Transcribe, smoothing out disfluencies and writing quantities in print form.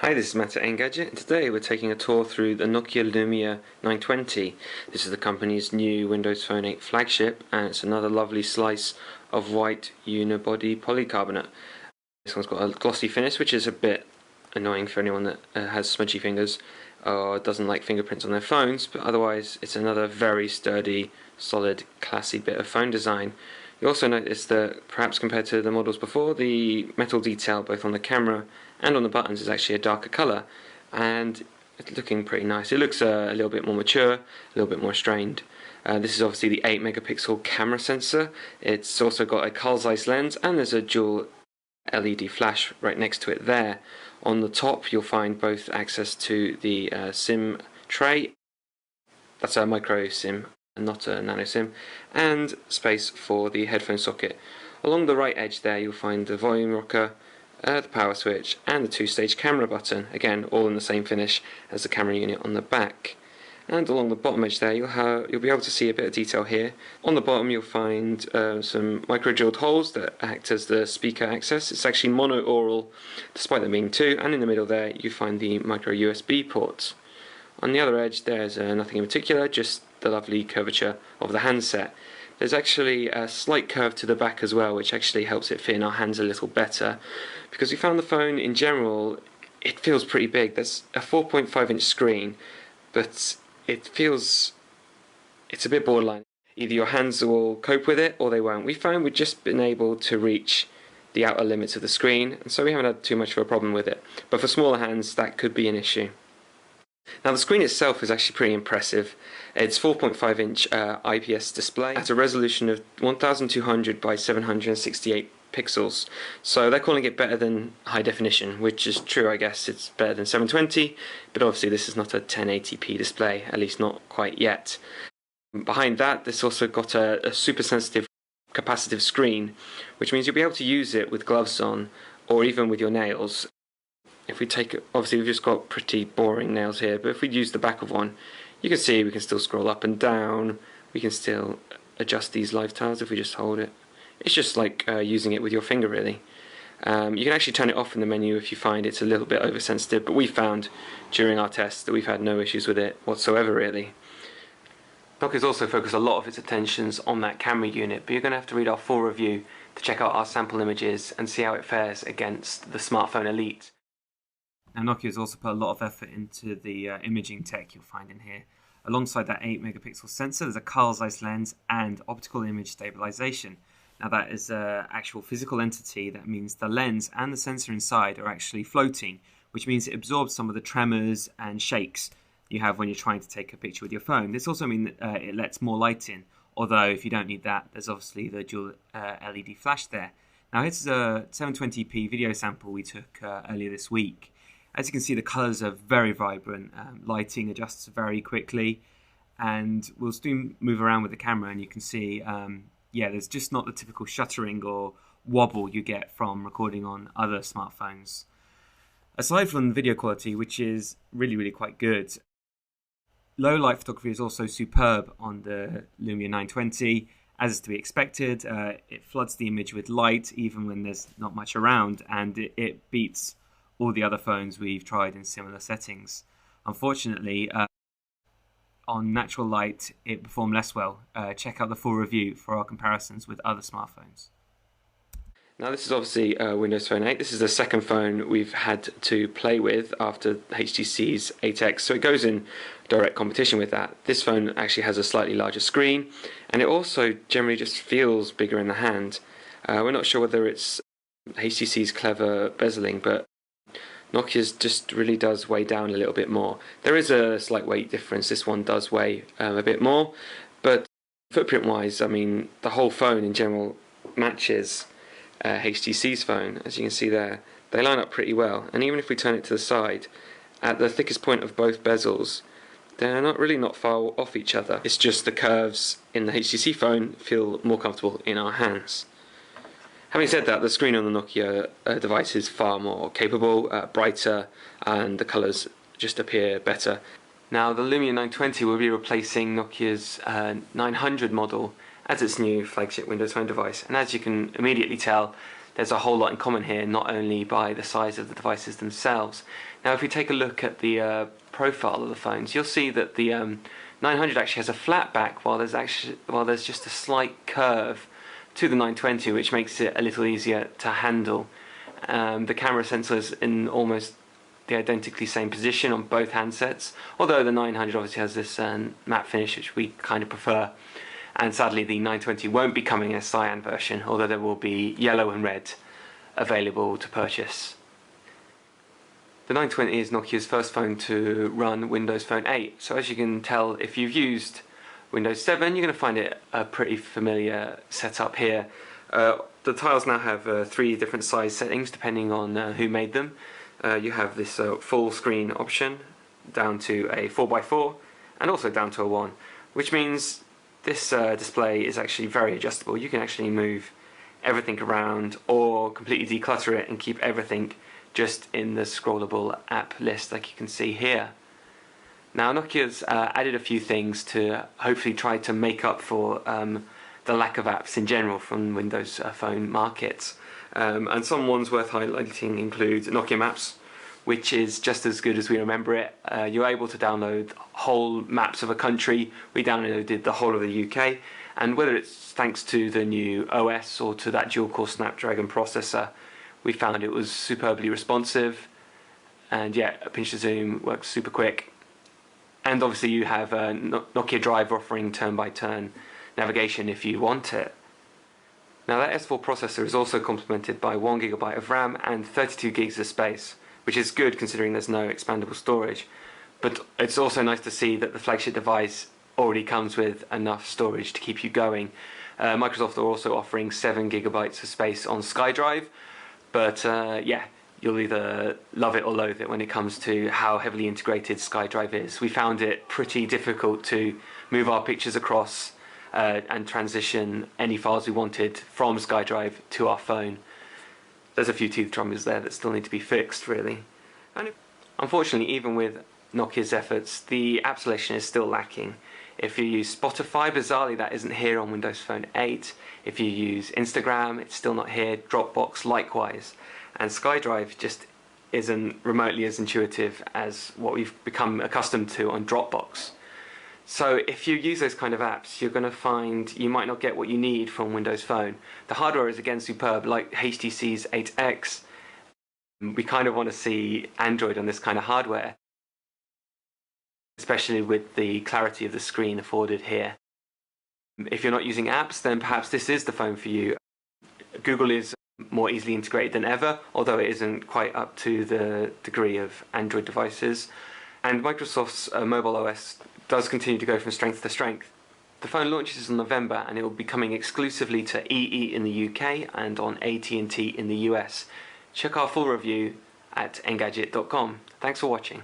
Hi, this is Matt at ENGADGET, and today we're taking a tour through the Nokia Lumia 920. This is the company's new Windows Phone 8 flagship, and it's another lovely slice of white unibody polycarbonate. This one's got a glossy finish, which is a bit annoying for anyone that has smudgy fingers or doesn't like fingerprints on their phones, but otherwise it's another very sturdy, solid, classy bit of phone design. You also notice that, perhaps compared to the models before, the metal detail both on the camera and on the buttons is actually a darker colour, and it's looking pretty nice. It looks a little bit more mature, a little bit more strained. This is obviously the 8 megapixel camera sensor. It's also got a Carl Zeiss lens, and there's a dual LED flash right next to it there. On the top you'll find both access to the SIM tray, that's a micro SIM and not a nano SIM, and space for the headphone socket. Along the right edge there you'll find the volume rocker, the power switch, and the two-stage camera button, again all in the same finish as the camera unit on the back. And along the bottom edge there you'll be able to see a bit of detail here. On the bottom you'll find some micro drilled holes that act as the speaker access. It's actually mono-aural despite them being two, and in the middle there you find the micro USB ports. On the other edge there's nothing in particular, just the lovely curvature of the handset. There's actually a slight curve to the back as well, which actually helps it fit in our hands a little better, because we found the phone in general, it feels pretty big. There's a 4.5-inch screen, but it's a bit borderline. Either your hands will cope with it or they won't. We found we've just been able to reach the outer limits of the screen, and so we haven't had too much of a problem with it. But for smaller hands that could be an issue. Now the screen itself is actually pretty impressive. It's 4.5-inch IPS display at a resolution of 1200 by 768 pixels. So they're calling it better than high definition, which is true, I guess. It's better than 720, but obviously this is not a 1080p display, at least not quite yet. Behind that, this also got a super sensitive capacitive screen, which means you'll be able to use it with gloves on or even with your nails. If we take it, obviously we've just got pretty boring nails here, but if we use the back of one, you can see we can still scroll up and down, we can still adjust these live tiles if we just hold it. It's just like using it with your finger, really. You can actually turn it off in the menu if you find it's a little bit oversensitive, but we found during our tests that we've had no issues with it whatsoever, really. Nokia's also focused a lot of its attentions on that camera unit, but you're going to have to read our full review to check out our sample images and see how it fares against the smartphone Elite. Now Nokia's also put a lot of effort into the imaging tech you'll find in here. Alongside that 8 megapixel sensor, there's a Carl Zeiss lens and optical image stabilization. Now that is an actual physical entity. That means the lens and the sensor inside are actually floating, which means it absorbs some of the tremors and shakes you have when you're trying to take a picture with your phone. This also means that it lets more light in, although if you don't need that, there's obviously the dual LED flash there. Now this is a 720p video sample we took earlier this week. As you can see, the colours are very vibrant, lighting adjusts very quickly, and we'll soon move around with the camera and you can see, there's just not the typical shuttering or wobble you get from recording on other smartphones. Aside from the video quality, which is really quite good, low light photography is also superb on the Lumia 920. As is to be expected, it floods the image with light even when there's not much around, and it beats all the other phones we've tried in similar settings. Unfortunately, on natural light it performed less well. Check out the full review for our comparisons with other smartphones. Now this is obviously Windows Phone 8. This is the second phone we've had to play with after HTC's 8X, so it goes in direct competition with that. This phone actually has a slightly larger screen, and it also generally just feels bigger in the hand. We're not sure whether it's HTC's clever bezeling, but Nokia's just really does weigh down a little bit more. There is a slight weight difference. This one does weigh a bit more, but footprint wise, I mean, the whole phone in general matches HTC's phone. As you can see there, they line up pretty well, and even if we turn it to the side, at the thickest point of both bezels, they're not far off each other. It's just the curves in the HTC phone feel more comfortable in our hands. Having said that, the screen on the Nokia device is far more capable, brighter, and the colours just appear better. Now the Lumia 920 will be replacing Nokia's 900 model as its new flagship Windows Phone device, and as you can immediately tell, there's a whole lot in common here, not only by the size of the devices themselves. Now if we take a look at the profile of the phones, you'll see that the 900 actually has a flat back, while there's just a slight curve to the 920, which makes it a little easier to handle. The camera sensor is in almost the identically same position on both handsets, although the 900 obviously has this matte finish, which we kind of prefer. And sadly the 920 won't be coming in a cyan version, although there will be yellow and red available to purchase. The 920 is Nokia's first phone to run Windows Phone 8, so as you can tell, if you've used Windows 7, you're going to find it a pretty familiar setup here. The tiles now have 3 different size settings depending on who made them. You have this full screen option, down to a 4x4, and also down to a 1, which means this display is actually very adjustable. You can actually move everything around or completely declutter it and keep everything just in the scrollable app list like you can see here. Now Nokia's added a few things to hopefully try to make up for the lack of apps in general from Windows Phone markets. And some ones worth highlighting include Nokia Maps, which is just as good as we remember it. You're able to download whole maps of a country. We downloaded the whole of the UK, and whether it's thanks to the new OS or to that dual-core Snapdragon processor, we found it was superbly responsive, and yeah, a pinch to zoom works super quick. And obviously you have Nokia Drive offering turn-by-turn navigation if you want it. Now that S4 processor is also complemented by 1GB of RAM and 32GB of space, which is good considering there's no expandable storage. But it's also nice to see that the flagship device already comes with enough storage to keep you going. Microsoft are also offering 7GB of space on SkyDrive, but yeah, you'll either love it or loathe it when it comes to how heavily integrated SkyDrive is. We found it pretty difficult to move our pictures across and transition any files we wanted from SkyDrive to our phone. There's a few teeth drummers there that still need to be fixed, really. And unfortunately, even with Nokia's efforts, the app selection is still lacking. If you use Spotify, bizarrely that isn't here on Windows Phone 8. If you use Instagram, it's still not here. Dropbox likewise. And SkyDrive just isn't remotely as intuitive as what we've become accustomed to on Dropbox. So if you use those kind of apps, you're going to find you might not get what you need from Windows Phone. The hardware is again superb, like HTC's 8X. We kind of want to see Android on this kind of hardware, especially with the clarity of the screen afforded here. If you're not using apps, then perhaps this is the phone for you. Google is more easily integrated than ever, although it isn't quite up to the degree of Android devices. And Microsoft's mobile OS does continue to go from strength to strength. The phone launches in November, and it will be coming exclusively to EE in the UK and on AT&T in the US. Check our full review at ENGADGET.com. Thanks for watching.